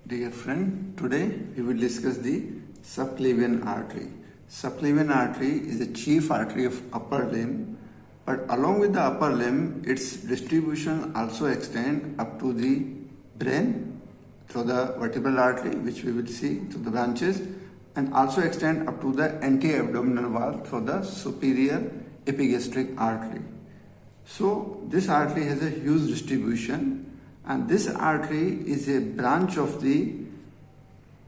Dear friend, today we will discuss the subclavian artery. Subclavian artery is the chief artery of upper limb, but along with the upper limb, its distribution also extends up to the brain through the vertebral artery, which we will see through the branches, and also extend up to the anti-abdominal wall through the superior epigastric artery. So this artery has a huge distribution, and this artery is a branch of the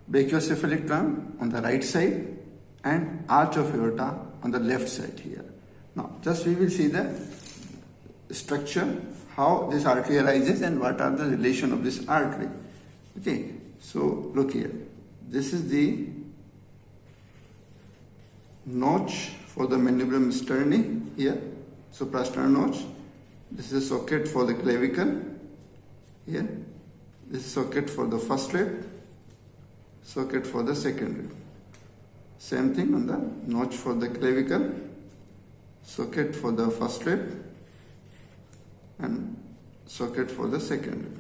brachiocephalic trunk on the right side and arch of aorta on the left side here. Now just we will see the structure, how this artery arises and what are the relation of this artery. Okay, so look here. This is the notch for the mandibular sterni here, suprasternal notch. This is a socket for the clavicle here. This is socket for the first rib, socket for the second rib. Same thing on the notch for the clavicle, socket for the first rib and socket for the second rib.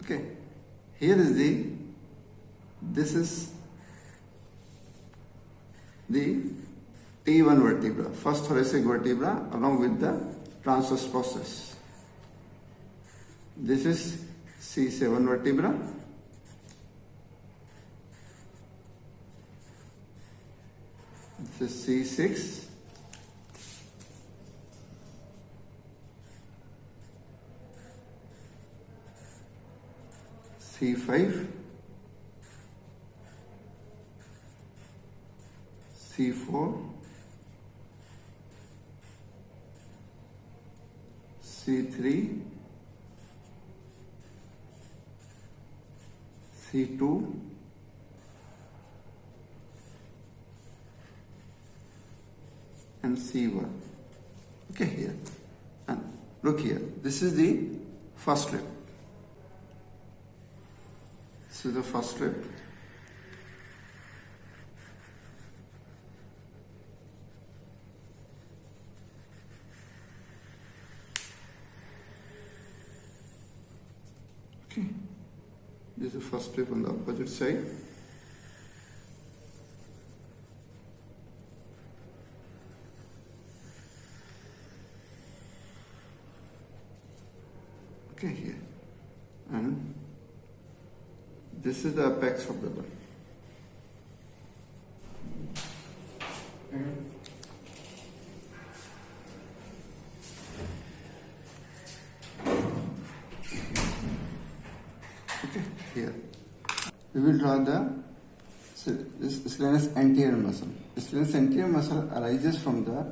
Okay, here is this is the T1 vertebra, first thoracic vertebra along with the transverse process. This is C7 vertebra. This is C6. C5. C4. C3. C2, and C1. Okay, here. And look here. This is the first rib. This is the first rib. Okay. This is the first rib on the opposite side. Okay, here. And this is the apex of the bone. Okay, here. We will draw this scalenus anterior muscle. This scalenus anterior muscle arises from the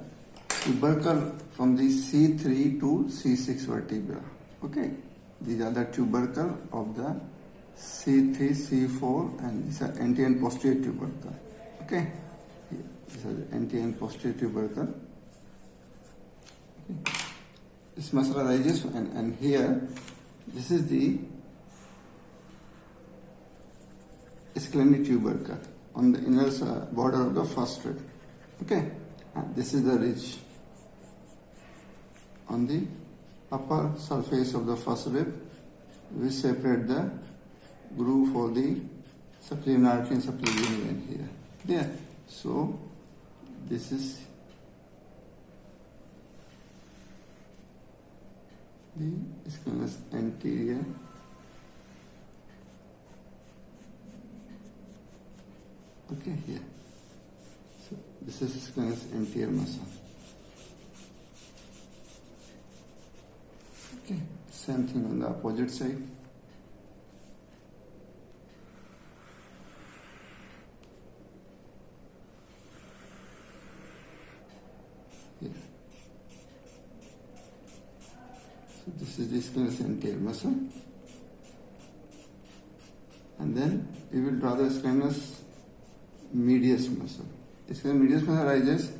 tubercle from the C3 to C6 vertebra. Okay, these are the tubercle of the C3, C4, and these are anterior and posterior tubercle. Okay, here, these are the anterior and posterior tubercle. Okay. This muscle arises, and here, this is the scalene tubercle on the inner border of the first rib. Okay, and this is the ridge on the upper surface of the first rib. We separate the groove for the subclavian artery and subclavian vein here. There. So this is the scalenus anterior. Okay, here. So this is scalenus anterior muscle. Okay, same thing on the opposite side. Here. So this is the scalenus anterior muscle. And then we will draw the scalenus medius muscle. The scalenus medius muscle arises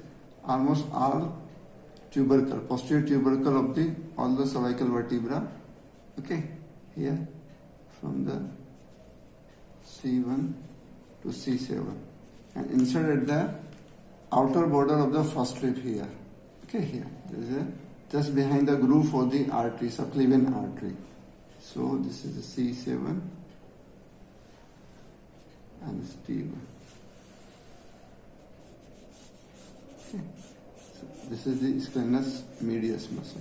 almost all tubercle, posterior tubercle of all the cervical vertebra. Okay, here from the C1 to C7, and insert at the outer border of the first rib here. Okay, here there is a just behind the groove for the artery, subclavian artery. So this is the C7, and steva. Okay. So this is the scalenus medius muscle.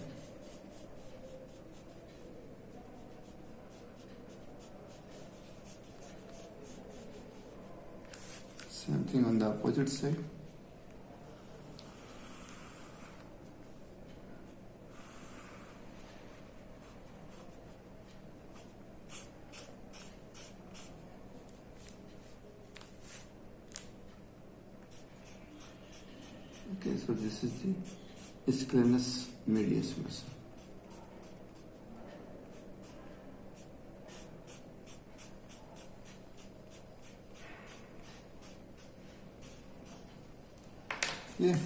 Same thing on the opposite side. Okay, so this is the scalenus medius muscle. Yeah.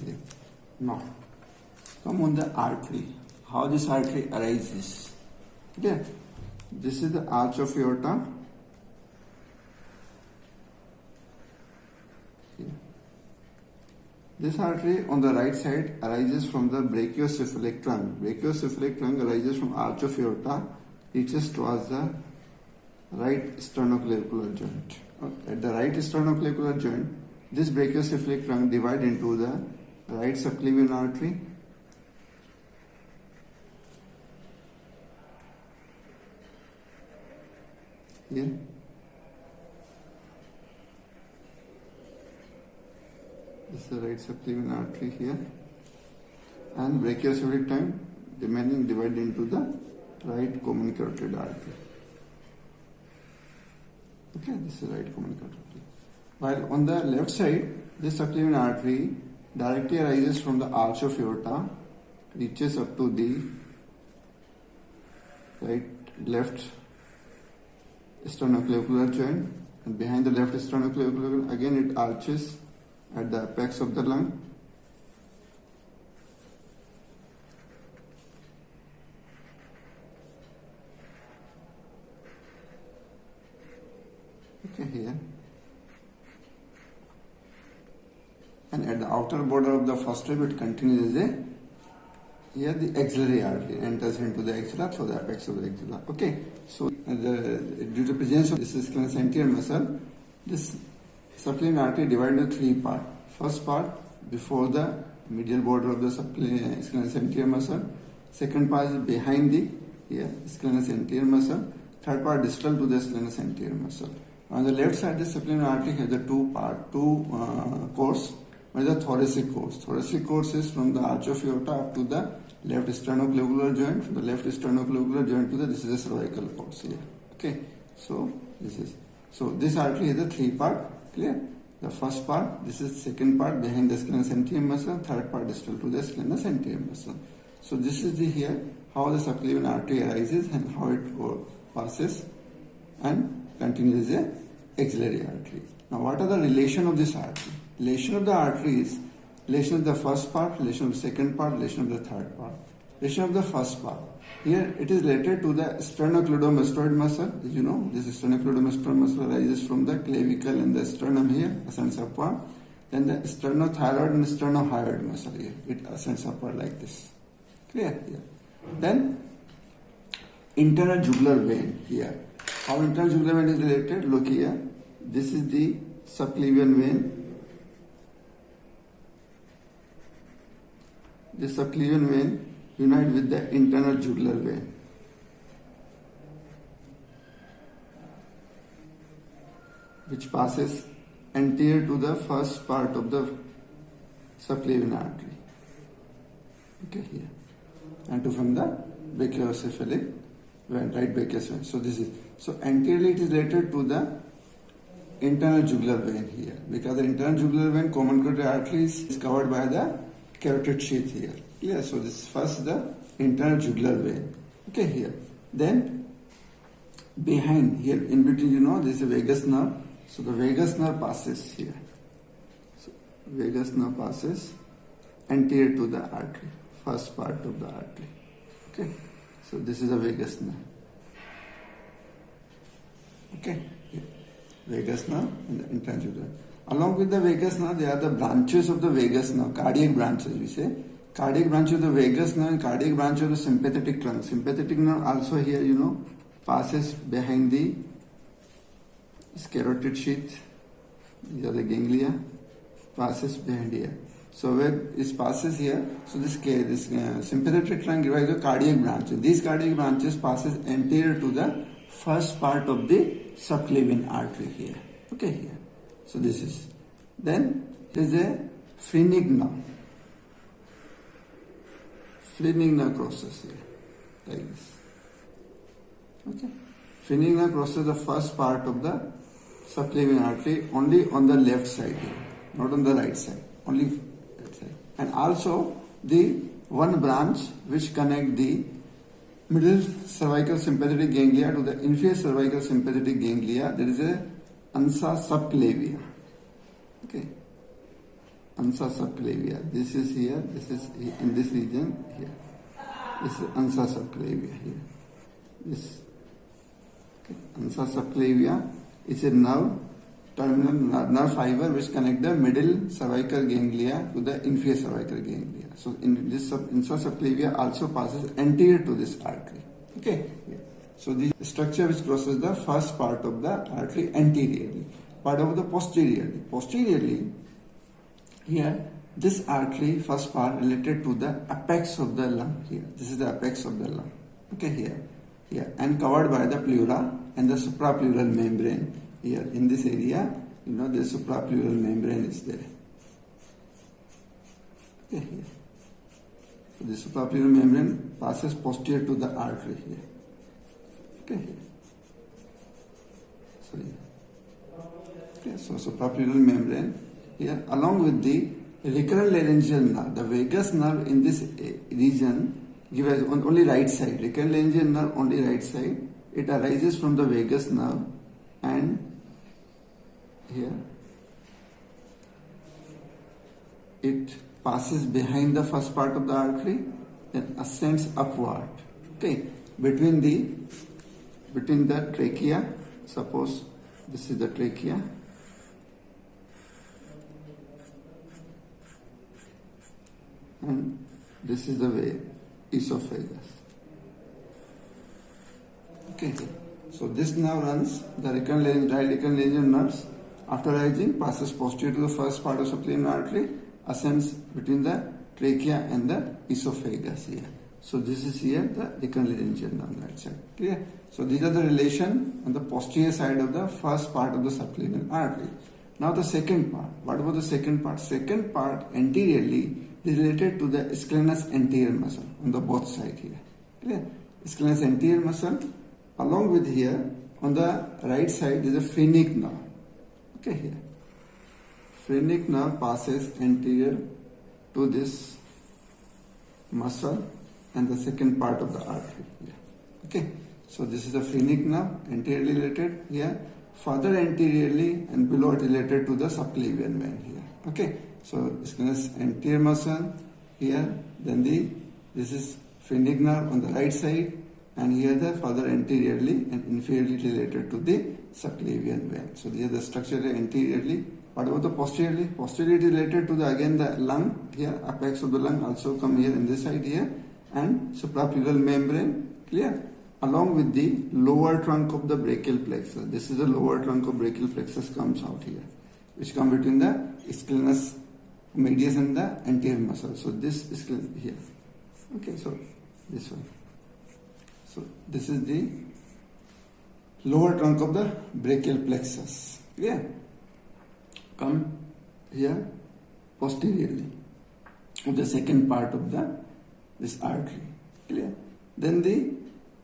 Now, come on the artery. How this artery arises? Okay, this is the arch of aorta. Here. This artery on the right side arises from the brachiocephalic trunk. Brachiocephalic trunk arises from arch of aorta, reaches towards the right sternoclavicular joint. At the right sternoclavicular joint, this brachiocephalic trunk divides into the right subclavian artery, here, this is the right subclavian artery here, and brachiocephalic trunk remaining divided into the right common carotid artery. Okay, this is right common carotid artery. While on the left side, this subclavian artery directly arises from the arch of aorta, reaches up to the left sternoclavicular joint, and behind the left sternoclavicular again it arches at the apex of the lung. Okay, here. And at the outer border of the first rib, it continues as a, here the axillary artery enters into the axilla through the apex of the axilla. Okay, so due to presence of this scalenus anterior muscle, this subclavian artery divided into three parts. First part before the medial border of the scalenus anterior muscle. Second part is behind the scalenus anterior muscle. Third part distal to the scalenus anterior muscle. On the left side, the subclavian artery has the two course. One is the thoracic course. Thoracic course is from the arch of aorta up to the left sternoclavicular joint. From the left sternoclavicular joint to this is the cervical course here. Okay, so this artery is a three part. Clear? The first part, this is second part behind the scalenus anterior muscle. Third part distal to the scalenus anterior muscle. So this is the how the subclavian artery arises and how it passes and continues as a axillary artery. Now, what are the relation of this artery? Relation of the artery is relation of the first part, relation of the second part, relation of the third part. Relation of the first part. Here it is related to the sternocleidomastoid muscle. As you know, this sternocleidomastoid muscle arises from the clavicle and the sternum here, ascends upward. Then the sternothyroid and sternohyoid muscle here, it ascends upward like this. Clear? Here. Then internal jugular vein here. How internal jugular vein is related? Look here. This is the subclavian vein. The subclavian vein unite with the internal jugular vein. Which passes anterior to the first part of the subclavian artery. Okay, here. And to from the brachiocephalic vein, right brachiocephalic vein. So anteriorly it is related to the internal jugular vein here, because the internal jugular vein, common carotid artery, is covered by the carotid sheath here. Clear? So this is first the internal jugular vein. Okay, here. Then behind here, in between, there is a vagus nerve. So the vagus nerve passes here. So vagus nerve passes anterior to the artery, first part of the artery. Okay. So this is a vagus nerve. Okay. Here. Vagus nerve and the internal jugular. Along with the vagus nerve, there are the branches of the vagus nerve, cardiac branches we say. Cardiac branch of the vagus nerve and cardiac branch of the sympathetic trunk. Sympathetic nerve also here, passes behind the carotid sheath These are the ganglia, passes behind here. So where it passes here, so this sympathetic trunk divides the cardiac branches. These cardiac branches passes anterior to the first part of the subclavian artery here. Okay, here. So this is. Then there is a phrenic nerve. Phrenic nerve crosses here, like this. Okay. Phrenic nerve crosses the first part of the subclavian artery only on the left side here, not on the right side, only left side. And also the one branch which connect the middle cervical sympathetic ganglia to the inferior cervical sympathetic ganglia, there is a ansa subclavia. Okay. Ansa subclavia. This is here, this is in this region here. This is ansa subclavia here. This ansa subclavia is a terminal nerve fiber which connect the middle cervical ganglia to the inferior cervical ganglia. So in this ansa subclavia also passes anterior to this artery. Okay. So the structure which crosses the first part of the artery anteriorly, part of the posteriorly. Posteriorly, here this artery first part related to the apex of the lung here. This is the apex of the lung. Okay, here and covered by the pleura and the suprapleural membrane here. In this area, the suprapleural membrane is there. Okay, here. So the suprapleural membrane passes posterior to the artery here. Okay, here. So here. Okay, so suprapleural membrane here along with the recurrent laryngeal nerve. The vagus nerve in this region gives only right side. Recurrent laryngeal nerve only right side. It arises from the vagus nerve and here it passes behind the first part of the artery and ascends upward. Okay, between the trachea. Suppose this is the trachea. And this is the way esophagus. Okay, so this nerve runs the right recurrent laryngeal nerves. After rising, passes posterior to the first part of subclavian artery, ascends between the trachea and the esophagus here. So this is here the recurrent laryngeal nerve on that side. Clear? So these are the relation on the posterior side of the first part of the subclavian artery. Now the second part. What about the second part? Second part anteriorly is related to the ischial anterior muscle on the both side here. Clear? Ischial anterior muscle along with here on the right side is a phrenic nerve. Okay, here. Phrenic nerve passes anterior to this muscle and the second part of the artery here. Okay, so this is the phrenic nerve anteriorly related here. Further anteriorly and below it related to the subclavian vein here. Okay, so this anterior muscle here, then this is phrenic nerve on the right side, and here the further anteriorly and inferiorly related to the subclavian vein. So these are the structure anteriorly. What about the posteriorly? Posteriorly related to the again the lung here, apex of the lung also come here in this side here, and suprapleural membrane. Clear? Along with the lower trunk of the brachial plexus. This is the lower trunk of brachial plexus comes out here, which come between the ischial medius and the anterior muscle. So this is here. Okay, so this one. So this is the lower trunk of the brachial plexus. Clear? Come here posteriorly of the second part of this artery. Clear? Then the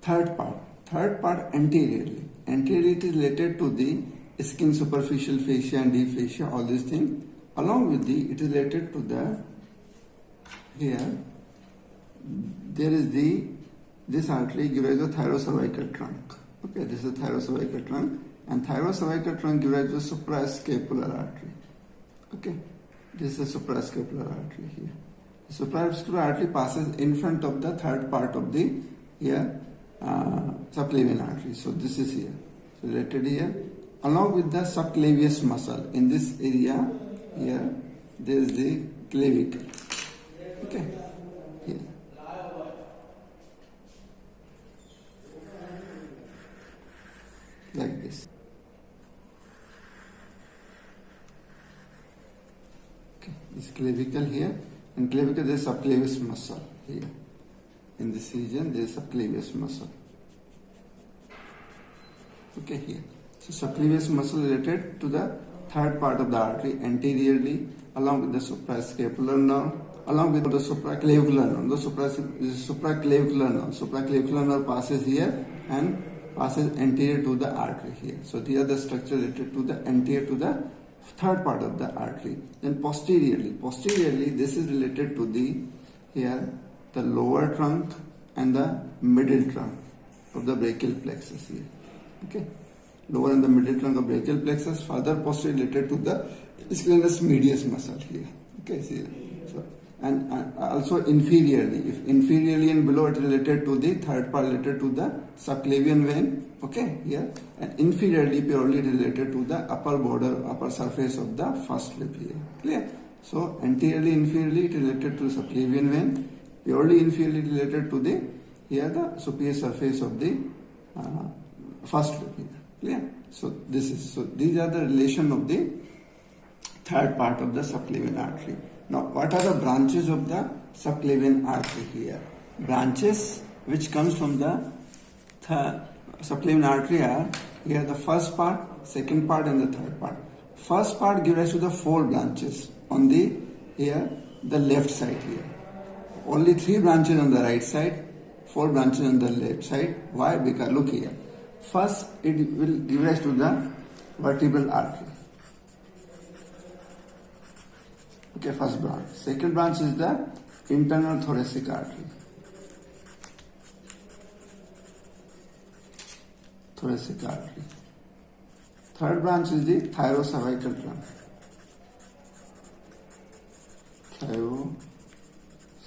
third part anteriorly. Anteriorly it is related to the skin superficial fascia and deep fascia, all these things. Along with it is related to the here. There is this artery gives the thyrocervical trunk. Okay, this is the thyrocervical trunk, and thyrocervical trunk gives the suprascapular artery. Okay, this is the suprascapular artery here. The suprascapular artery passes in front of the third part of the here subclavian artery. So this is here. So related here, along with the subclavius muscle. In this area here, there is the clavicle. Okay, here. Like this. Okay, this clavicle here, and clavicle there is subclavius muscle here. In this region there is subclavius muscle. Okay, here. So subclavius muscle related to the third part of the artery anteriorly, along with the suprascapular nerve, along with the supraclavicular nerve. The supraclavicular nerve. Supraclavicular nerve passes here and passes anterior to the artery here. So these are the structure related to the anterior to the third part of the artery. Then posteriorly this is related to the lower trunk and the middle trunk of the brachial plexus here. Okay, lower and the middle trunk of brachial plexus. Further posterior related to the scalenus medius muscle here. Okay, see, so and also inferiorly. If inferiorly and below, it is related to the third part related to the subclavian vein. Okay, here, and inferiorly purely related to the upper border, upper surface of the first rib here. Clear? So anteriorly, inferiorly, it is related to the subclavian vein. Purely inferiorly related to the superior surface of the first rib here. Clear? So these are the relation of the third part of the subclavian artery. Now, what are the branches of the subclavian artery here? Branches which comes from the subclavian artery are here the first part, second part, and the third part. First part gives rise to the 4 branches on the left side here. Only 3 branches on the right side, 4 branches on the left side. Why? Because look here. First, it will give rise to the vertebral artery. Okay, first branch. Second branch is the internal thoracic artery. Thoracic artery. Third branch is the thyrocervical trunk.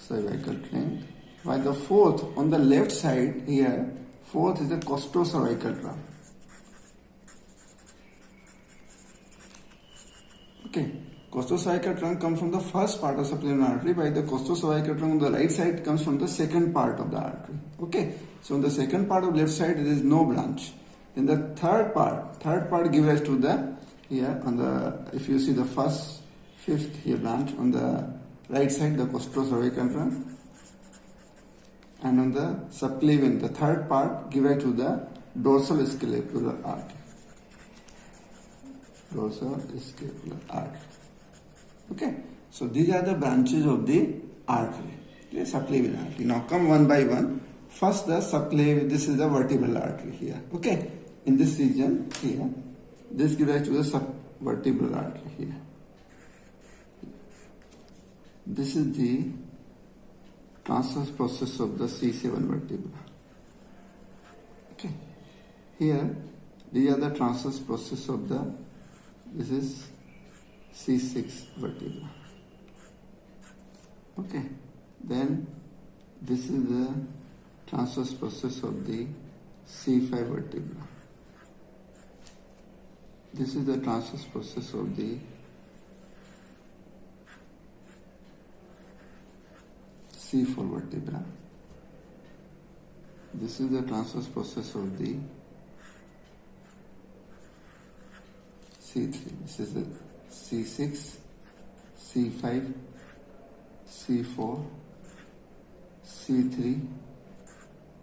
Thyrocervical trunk. While the fourth on the left side here, fourth is the costocervical trunk. Okay. Costocervical trunk comes from the first part of subclavian artery, while the costocervical trunk on the right side comes from the second part of the artery. Okay, so on the second part of left side there is no branch. Then the third part gives rise to the if you see the first, fifth here branch on the right side, the costocervical trunk, and on the subclavian, the third part gives rise to the dorsal scapular artery. Dorsal scapular artery. Okay, so these are the branches of the artery, subclavian artery. Now come one by one. First the subclavian, this is the vertebral artery here. Okay, in this region here, this gives rise to the subvertebral artery here. This is the transverse process of the C7 vertebra. Okay, here these are the transverse process of this is C6 vertebra. Okay, then this is the transverse process of the C5 vertebra. This is the transverse process of the C4 vertebra. This is the transverse process of the C3. This is the C6, C5, C4, C3,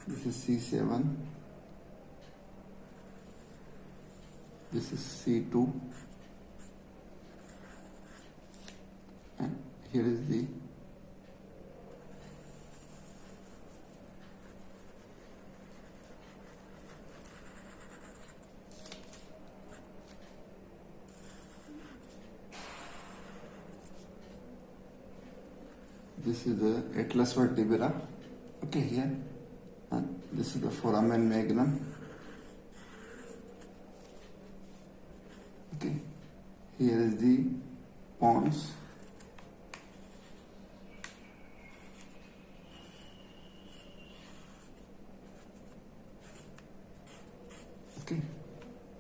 this is C7, this is C2, and here is the atlas vertebra. Okay, here, and this is the foramen magnum. Okay, here is the pons. Okay,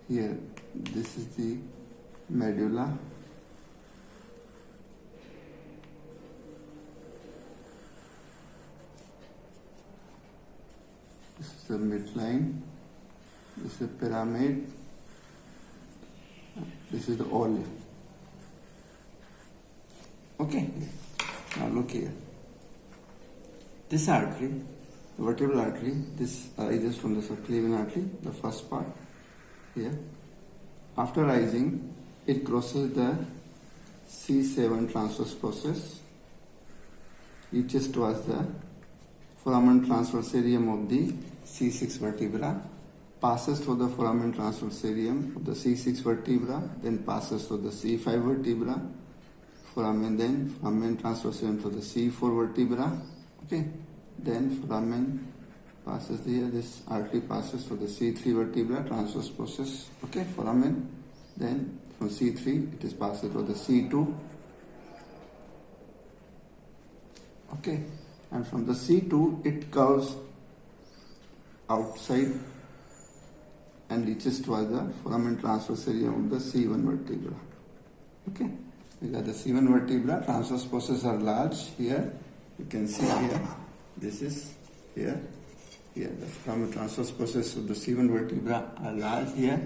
here this is the medulla. This is the midline, this is the pyramid, this is the olive. Okay, now look here. This artery, the vertebral artery, this arises from the subclavian artery, the first part here. After rising, it crosses the C7 transverse process, reaches towards the foramen transversarium of the C6 vertebra, passes through the foramen transversarium of the C6 vertebra, then passes through the C5 vertebra, foramen transversarium to the C4 vertebra, okay, then foramen passes here, this artery passes through the C3 vertebra, transverse process, okay, foramen, then from C3 it is passed through the C2, okay, and from the C2 it curves outside and reaches towards the foramen transversarium of the C1 vertebra. Okay, we got the C1 vertebra, transverse processes are large here. You can see here, this is here, the foramen transverse process of the C1 vertebra are large here.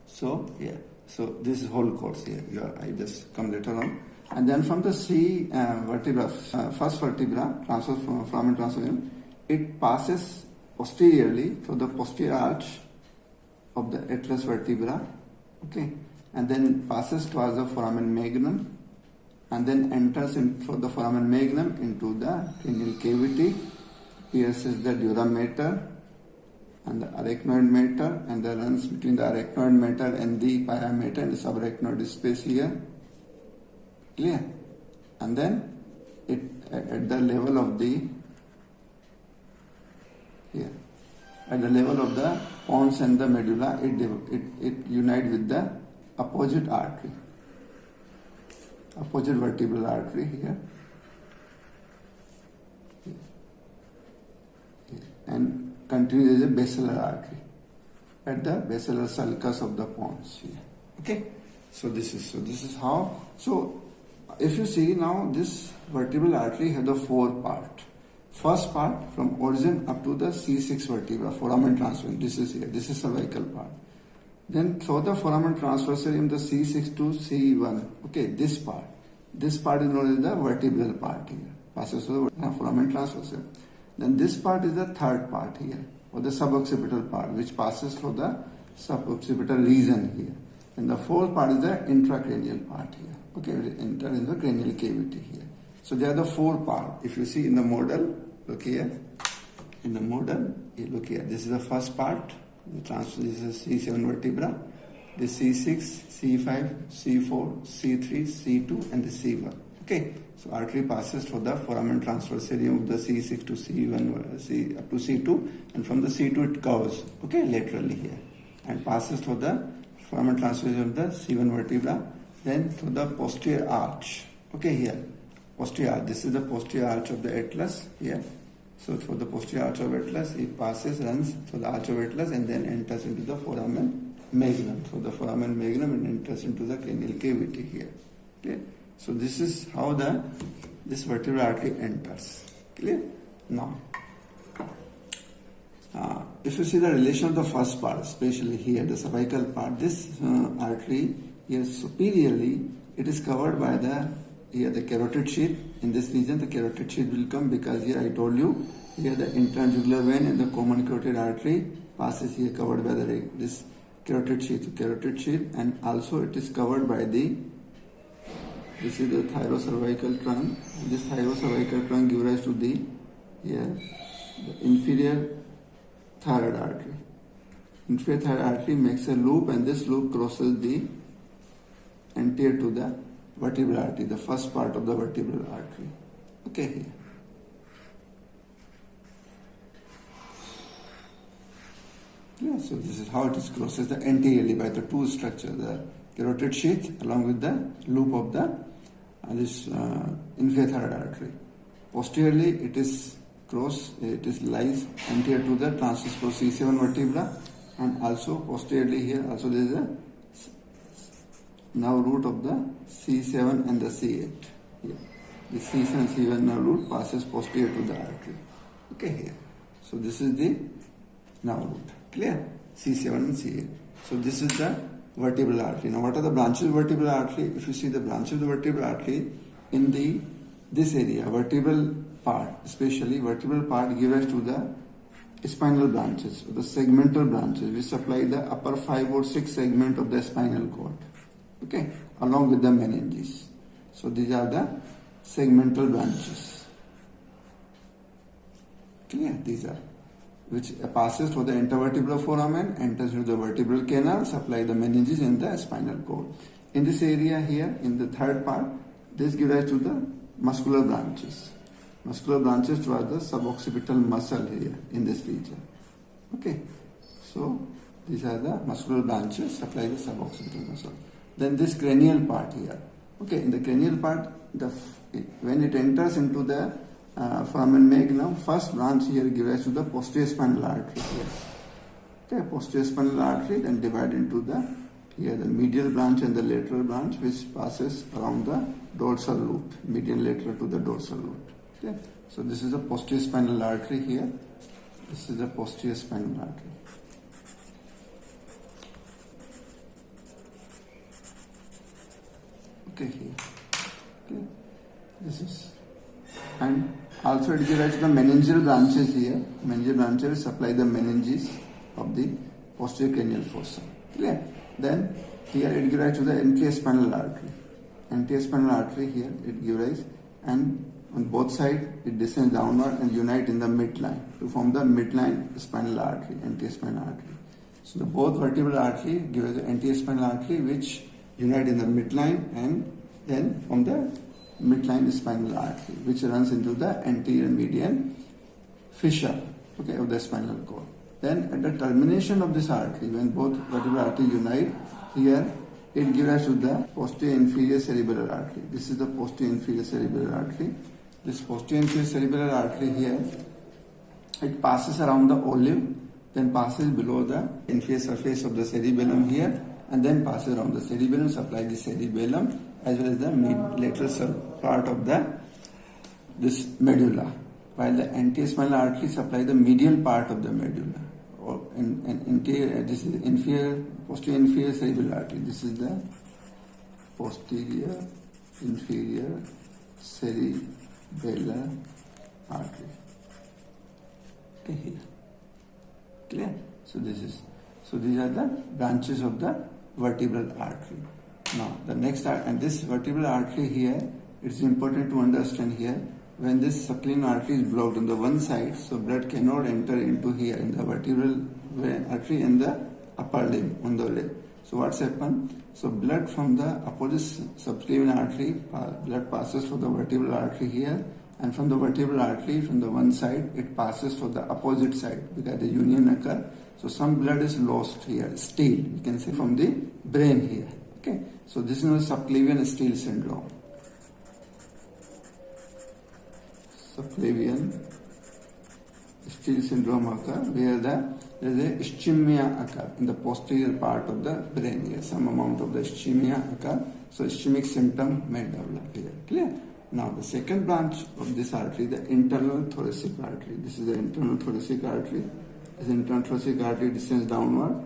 So here, so this is whole course here. I just come later on. And then from the C vertebra, first vertebra, transverse foramen transversarium, it passes posteriorly through the posterior arch of the atlas vertebra, okay, and then passes towards the foramen magnum, and then enters through the foramen magnum into the cranial cavity, pierces the dura mater and the arachnoid mater, and then runs between the arachnoid mater and the pia mater and the subarachnoid space here, clear? And then it at the level of the here. At the level of the pons and the medulla, it unites with the opposite artery, opposite vertebral artery here, and continues as a basilar artery at the basilar sulcus of the pons here. Okay, so this is how. So if you see now, this vertebral artery has the four parts. First part from origin up to the C6 vertebra, foramen transversarium, this is here, this is cervical part. Then through the foramen transversarium, the C6 to C1, okay, this part is known as the vertebral part here, passes through the foramen transversarium. Then this part is the third part here, or the suboccipital part, which passes through the suboccipital region here. And the fourth part is the intracranial part here, okay, it enter in the cranial cavity here. So there are the four parts. If you see in the model, look here. In the model, you look here. This is the first part. This is C7 vertebra. This C6, C5, C4, C3, C2, and the C1. Okay. So artery passes through the foramen transversarium of the C6 to C1, up to C2, and from the C2 it curves. Okay, laterally here, and passes through the foramen transversarium of the C1 vertebra, then through the posterior arch. Okay, here. Posterior arch. This is the posterior arch of the atlas here. So through the posterior arch of atlas, it runs through the arch of atlas, and then enters into the foramen magnum. Through the foramen magnum, and enters into the cranial cavity here. Okay. So this is how this vertebral artery enters. Clear? Now, if you see the relation of the first part, especially here, the cervical part, this artery here superiorly, it is covered by the carotid sheath. In this region, the carotid sheath will come, because here I told you, here the interjugular vein and the common carotid artery passes here, covered by this carotid sheath, and also it is covered by this is the thyrocervical trunk. This thyrocervical trunk gives rise to the inferior thyroid artery. Inferior thyroid artery makes a loop, and this loop crosses the anterior to the vertebral artery, the first part of the vertebral artery. Okay, here. Yeah, so this is how it is crosses the anteriorly by the two structures, the carotid sheath along with the loop of the inferior thyroid artery. Posteriorly, it is lies anterior to the transverse C7 vertebra, and also posteriorly here also there is a nerve root of the C7 and the C8. Here. The C7 and C1 nerve root passes posterior to the artery. Okay, here. So this is the nerve root. Clear? C7 and C8. So this is the vertebral artery. Now what are the branches of vertebral artery? If you see the branches of the vertebral artery, in this area, vertebral part, especially vertebral part, give rise to the spinal branches, the segmental branches, which supply the upper 5 or 6 segment of the spinal cord, okay, along with the meninges. So these are the segmental branches. Clear? These are which passes through the intervertebral foramen, enters into the vertebral canal, supply the meninges in the spinal cord. In this area here, in the third part, this gives rise to the muscular branches. Muscular branches towards the suboccipital muscle here in this region. Okay, so these are the muscular branches supply the suboccipital muscle. Then this cranial part here. Okay, in the cranial part, when it enters into the foramen magnum, first branch here gives rise to the posterior spinal artery here. Okay, posterior spinal artery, then divide into the medial branch and the lateral branch, which passes around the dorsal root, median lateral to the dorsal root. Okay, so this is a posterior spinal artery here. This is a posterior spinal artery. Okay, here. Okay, this is, and also it gives rise to the meningeal branches here. Meningeal branches supply the meninges of the posterior cranial fossa. Clear? Then here it gives rise to the anterior spinal artery. Anterior spinal artery here it gives rise, and on both sides it descends downward and unite in the midline to form the midline spinal artery, anterior spinal artery. So the both vertebral artery give us the anterior spinal artery, which unite in the midline and then from the midline spinal artery, which runs into the anterior median fissure, okay, of the spinal cord. Then at the termination of this artery, when both vertebral arteries unite, here it gives rise to the posterior inferior cerebral artery. This is the posterior inferior cerebral artery. This posterior inferior cerebral artery here, it passes around the olive, then passes below the inferior surface of the cerebellum here, and then passes around the cerebellum, supply the cerebellum as well as the lateral part of this medulla, while the anterior spinal artery supply the medial part of the medulla. Or this is posterior inferior cerebral artery. This is the posterior inferior cerebellar artery. Okay, here. Clear? So these are the branches of the vertebral artery. Now the next and this vertebral artery here, it's important to understand here, when this subclavian artery is blocked on the one side, so blood cannot enter into here in the vertebral artery and the upper limb on the leg. So what's happened? So blood from the opposite subclavian artery, blood passes through the vertebral artery here, and from the vertebral artery from the one side it passes to the opposite side because the union occur. So some blood is lost here, steal, you can say, from the brain here. Okay, so this is known as subclavian steal syndrome. Subclavian steal syndrome occur where there is a ischemia occur in the posterior part of the brain here. Some amount of the ischemia occur, so ischemic symptom may develop here. Clear? Now the second branch of this artery, the internal thoracic artery. This is the internal thoracic artery. This internal thoracic artery descends downward,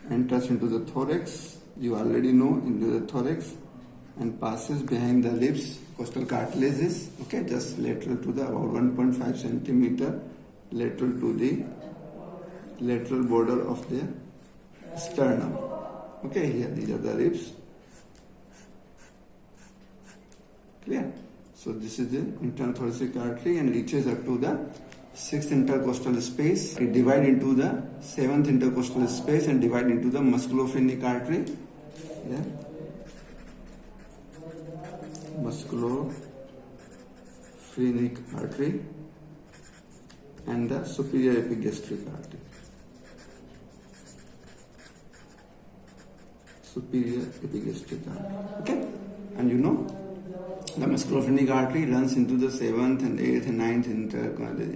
enters into the thorax. You already know, into the thorax, and passes behind the lips, costal cartilages, okay, just lateral to the about 1.5 centimeter lateral to the lateral border of the sternum. Okay, here these are the ribs. Clear? So this is the internal thoracic artery and reaches up to the 6th intercostal space. It divides into the 7th intercostal space and divide into the musculophrenic artery. Yeah. Musculophrenic artery and the superior epigastric artery. Superior epigastric artery. Okay? And you know, the musculophrenic artery runs into the 7th and 8th and 9th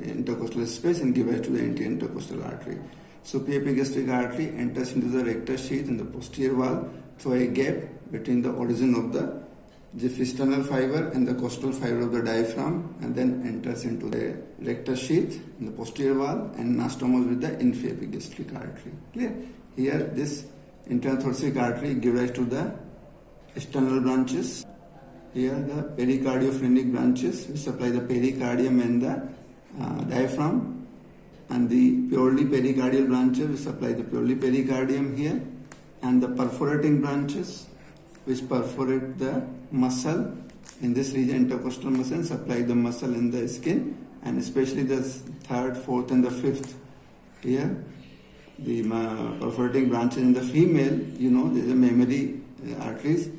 intercostal space and gives rise to the anterior intercostal artery. Superior epigastric artery enters into the rectus sheath in the posterior wall through a gap between the origin of the diaphragmal fiber and the costal fiber of the diaphragm, and then enters into the rectus sheath in the posterior wall and anastomose with the inferior epigastric artery. Clear? Here this internal thoracic artery gives rise to the external branches. here the pericardiophrenik branches which supply the pericardium and the diaphragm, and the purely pericardial branches which supply the purely pericardium here, and the perforating branches which perforate the muscle in this region, intercostal muscle, and supply the muscle in the skin, and especially the third, fourth and the fifth here. The perforating branches in the female, you know, there is a mammary arteries,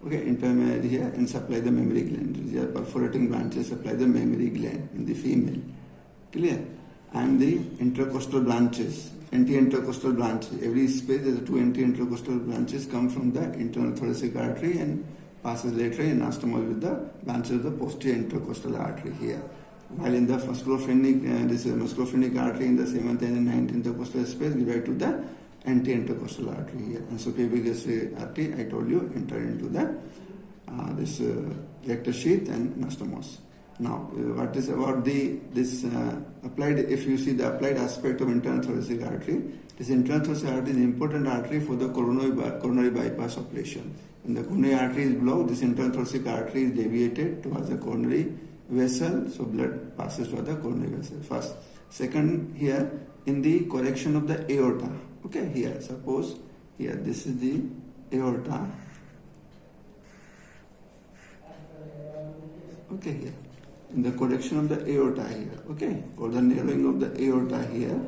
okay, intermammary here, and supply the mammary gland. These are perforating branches supply the mammary gland in the female. Clear? And the intercostal branches, anti-intercostal branches. Every space there are two anti-intercostal branches come from the internal thoracic artery and passes laterally and anastomose with the branches of the posterior intercostal artery here. While in the musculophrenic, this is musculophrenic artery in the 7th and 9th intercostal space divided to the anti-intercostal artery here. And subclavian artery, I told you, enter into the this ejector sheath and anastomose. Now, what is about this applied? If you see the applied aspect of internal thoracic artery, this internal thoracic artery is an important artery for the coronary bypass operation. When the coronary artery is blocked, this internal thoracic artery is deviated towards the coronary vessel, so blood passes to the coronary vessel first. Second, here in the correction of the aorta, okay, here suppose here this is the aorta, okay, here in the correction of the aorta here, okay, or the narrowing of the aorta here,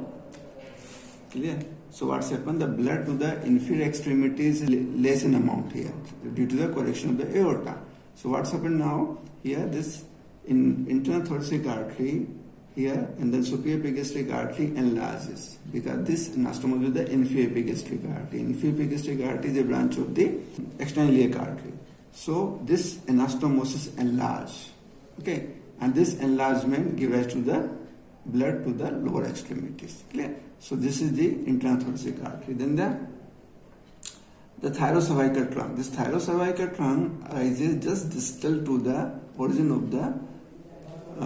clear? So what's happened? The blood to the inferior extremity is less in amount here due to the correction of the aorta. So what's happened now? Here this in internal thoracic artery here, and then superior epigastric artery enlarges because this anastomosis with the inferior epigastric artery. Inferior epigastric artery is a branch of the external iliac artery. So this anastomosis enlarge, okay, and this enlargement gives rise to the blood to the lower extremities. Clear? So this is the internal thoracic artery. Then the thyrocervical trunk. This thyrocervical trunk rises just distal to the origin of the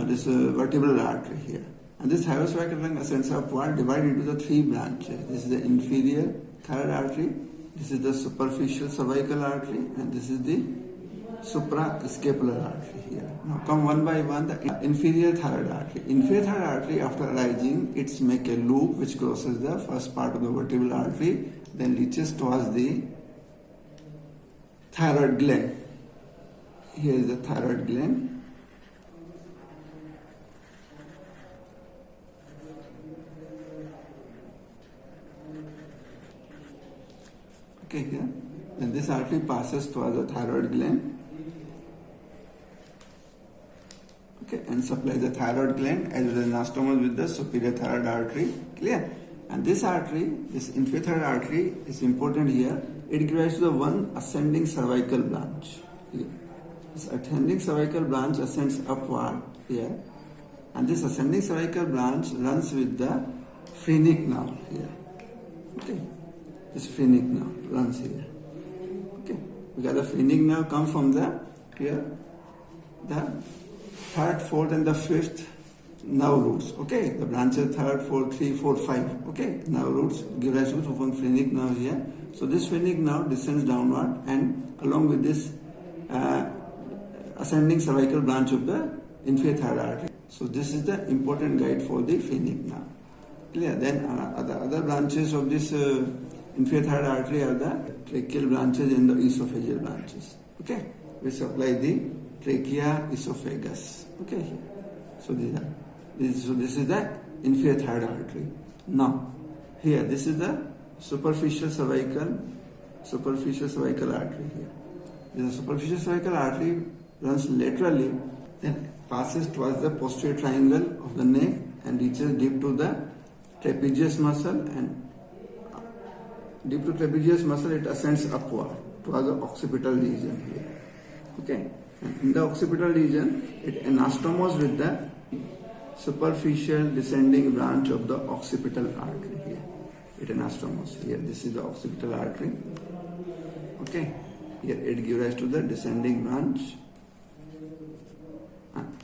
this vertebral artery here. And this thyrocervical trunk ascends upward, divided into the three branches. This is the inferior thyroid artery, this is the superficial cervical artery, and this is the suprascapular artery here. Now come one by one, the inferior thyroid artery. Inferior thyroid artery, after arising, it's make a loop which crosses the first part of the vertebral artery, then reaches towards the thyroid gland. Here is the thyroid gland. Okay, here. Then this artery passes towards the thyroid gland. Okay, and supplies the thyroid gland as well as anastomose with the superior thyroid artery. Clear? And this artery, this inferior thyroid artery, is important here. It gives to the one ascending cervical branch. Here. This ascending cervical branch ascends upward here, and this ascending cervical branch runs with the phrenic nerve here. Okay, this phrenic nerve runs here. Okay, because the phrenic nerve comes from the here, the third, fourth, and the fifth nerve roots. Okay, the branches third, fourth, 3, 4, 5. Okay, nerve roots give rise to one phrenic nerve here. So this phrenic nerve descends downward, and along with this ascending cervical branch of the inferior thyroid artery. So this is the important guide for the phrenic nerve. Clear? Then the other branches of this inferior thyroid artery are the tracheal branches and the esophageal branches. Okay, which supply the trachea, esophagus. Okay, so this is the inferior thyroid artery. Now here this is the superficial cervical artery here. This superficial cervical artery runs laterally, then passes towards the posterior triangle of the neck and reaches deep to the trapezius muscle, and deep to trapezius muscle it ascends upward towards the occipital region here. Okay, and in the occipital region it anastomoses with the superficial descending branch of the occipital artery here. It anastomoses here. This is the occipital artery. Okay, here it gives rise to the descending branch.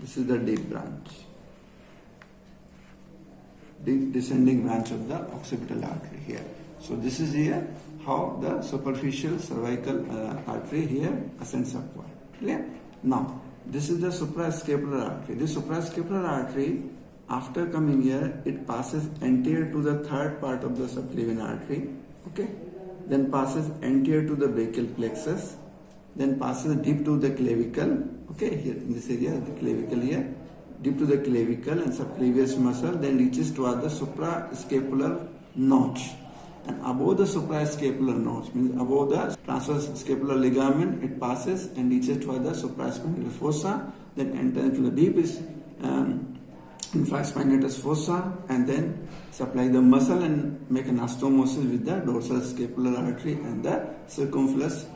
This is the deep branch, deep descending branch of the occipital artery here. So this is here how the superficial cervical artery here ascends upward. Clear? Now, this is the suprascapular artery. This suprascapular artery, after coming here, it passes anterior to the third part of the subclavian artery, okay? Then passes anterior to the brachial plexus, then passes deep to the clavicle, okay, here in this area, the clavicle here, deep to the clavicle and subclavius muscle, then reaches toward the suprascapular notch. And above the suprascapular notch, means above the transverse scapular ligament, it passes and reaches toward the supraspinatus fossa, then enters into the deep infraspinatus fossa, and then supply the muscle and make an anastomosis with the dorsal scapular artery and the circumflex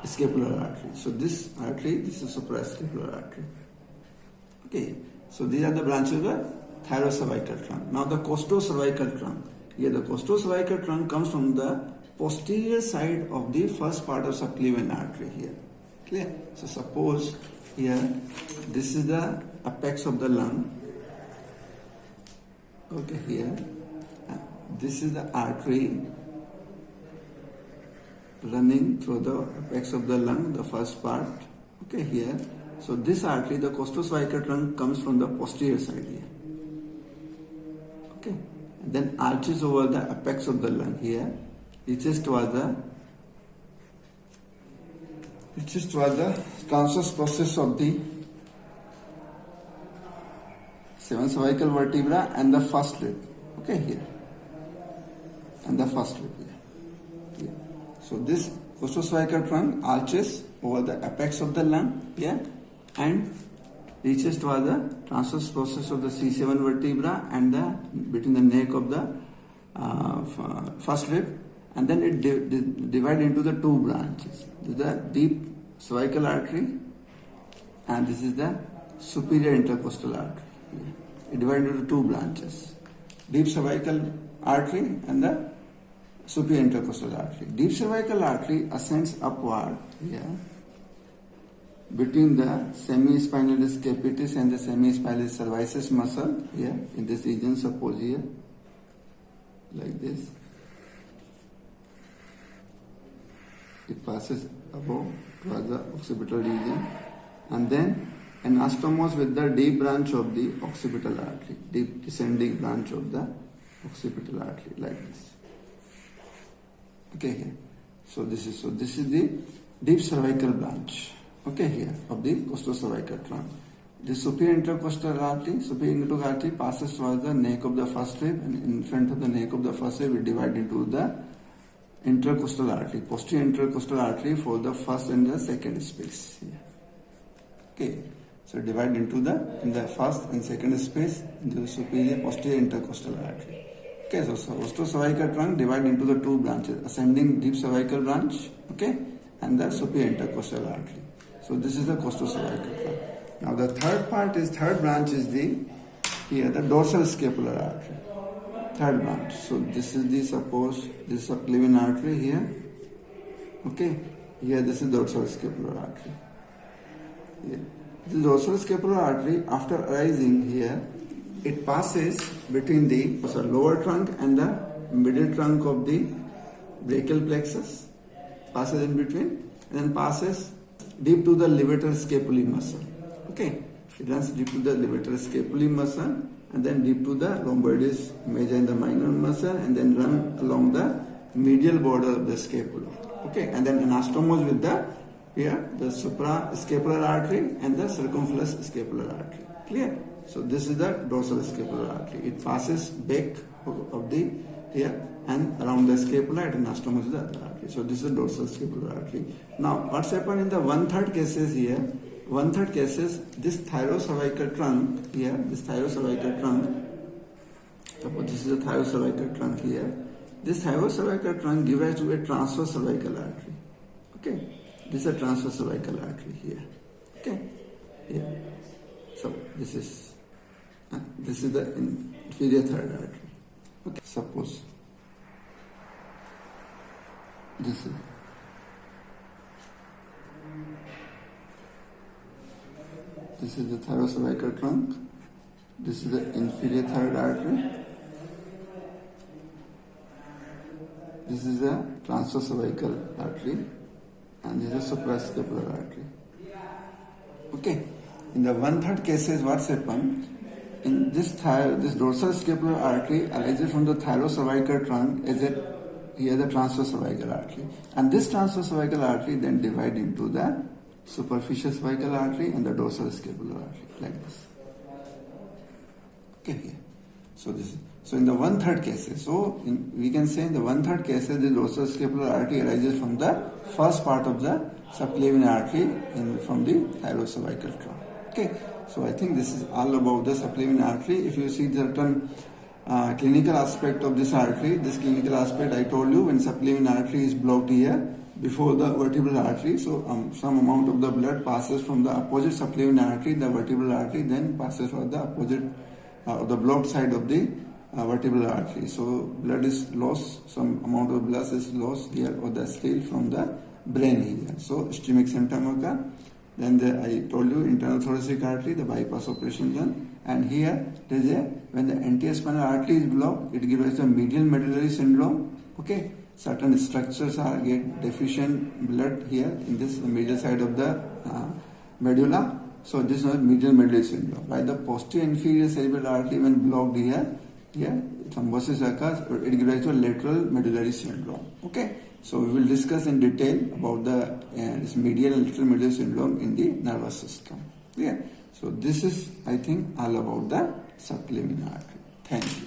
scapular artery. So this artery, this is suprascapular artery. Okay, so these are the branches of the thyrocervical trunk. Now the costocervical trunk. Here the costocervical trunk comes from the posterior side of the first part of subclavian artery here. Clear? So suppose here this is the apex of the lung. Okay, here. This is the artery running through the apex of the lung, the first part. Okay, here. So this artery, the costocervical trunk, comes from the posterior side here. Okay. And then arches over the apex of the lung here, reaches toward the transverse process of the 7 cervical vertebra and the first rib. Okay, here. And the first rib here. So this costocervical trunk arches over the apex of the lung here and reaches toward the transverse process of the C7 vertebra and between the neck of the first rib, and then it divides into the two branches. This is the deep cervical artery and this is the superior intercostal artery. It divides into two branches. Deep cervical artery and the superior intercostal artery. Deep cervical artery ascends upward here between the semispinalis capitis and the semispinalis cervicis muscle here in this region, suppose here, like this. It passes above towards the occipital region and then an anastomos with the deep branch of the occipital artery, deep descending branch of the occipital artery, like this. Okay, here. So this is the deep cervical branch. Okay, here of the costocervical trunk. The superior intercostal artery passes towards the neck of the first rib, and in front of the neck of the first rib it divides into the intercostal artery, posterior intercostal artery for the first and the second space here. Okay, so divide into in the first and second space into the superior posterior intercostal artery. Okay, so costocervical trunk divided into the two branches, ascending deep cervical branch, okay, and the superior intercostal artery. So this is the costocervical trunk. Now the third branch is the dorsal scapular artery. Third branch. So this is suppose this subclavian artery here. Okay, here this is dorsal scapular artery. Here. The dorsal scapular artery, after arising here, it passes between the lower trunk and the middle trunk of the brachial plexus, passes in between, and then passes deep to the levator scapulae muscle. Okay, it runs deep to the levator scapulae muscle and then deep to the rhomboides major and the minor muscle, and then run along the medial border of the scapula. Okay, and then anastomos with the suprascapular artery and the circumflex scapular artery. Clear? So this is the dorsal scapular artery. It passes back of the here and around the scapula at anastomos with the other artery. So this is the dorsal scapular artery. Now what's happened in the 1/3 cases here? 1/3 cases, this thyrocervical trunk here, this thyrocervical trunk. Suppose this is a thyrocervical trunk here. This thyrocervical trunk gives rise to a transverse cervical artery. Okay, this is a transverse cervical artery here. Okay, here. So this is the inferior third artery. Okay, suppose this is the thyrocervical trunk. This is the inferior third artery. This is the transverse cervical artery, and this is the suprascapular artery. Okay, in the 1/3 cases, what's happened? In this dorsal scapular artery arises from the thyrocervical trunk as here the transverse cervical artery, and this transverse cervical artery then divide into the superficial cervical artery and the dorsal scapular artery like this. Okay, here. So in the 1/3 cases, we can say in the 1/3 cases, the dorsal scapular artery arises from the first part of the subclavian artery from the thyrocervical trunk. Okay, so I think this is all about the subclavian artery. If you see the certain clinical aspect of this artery, this clinical aspect I told you, when subclavian artery is blocked here before the vertebral artery, so some amount of the blood passes from the opposite subclavian artery, the vertebral artery, then passes for the opposite the blocked side of the vertebral artery. So blood is lost, some amount of blood is lost here or the still from the brain here. So ischemic symptom occur. Then I told you internal thoracic artery, the bypass operation done. And here there is when the anterior spinal artery is blocked, it gives us a medial medullary syndrome. Okay, certain structures are get deficient blood here in this medial side of the medulla. So this is medial medullary syndrome. By the posterior inferior cerebral artery when blocked here thrombosis occurs, it gives rise to a lateral medullary syndrome. Okay, so we will discuss in detail about the this medial and lateral medullary syndrome in the nervous system. Yeah, so this is I think all about the subclavian artery. Thank you.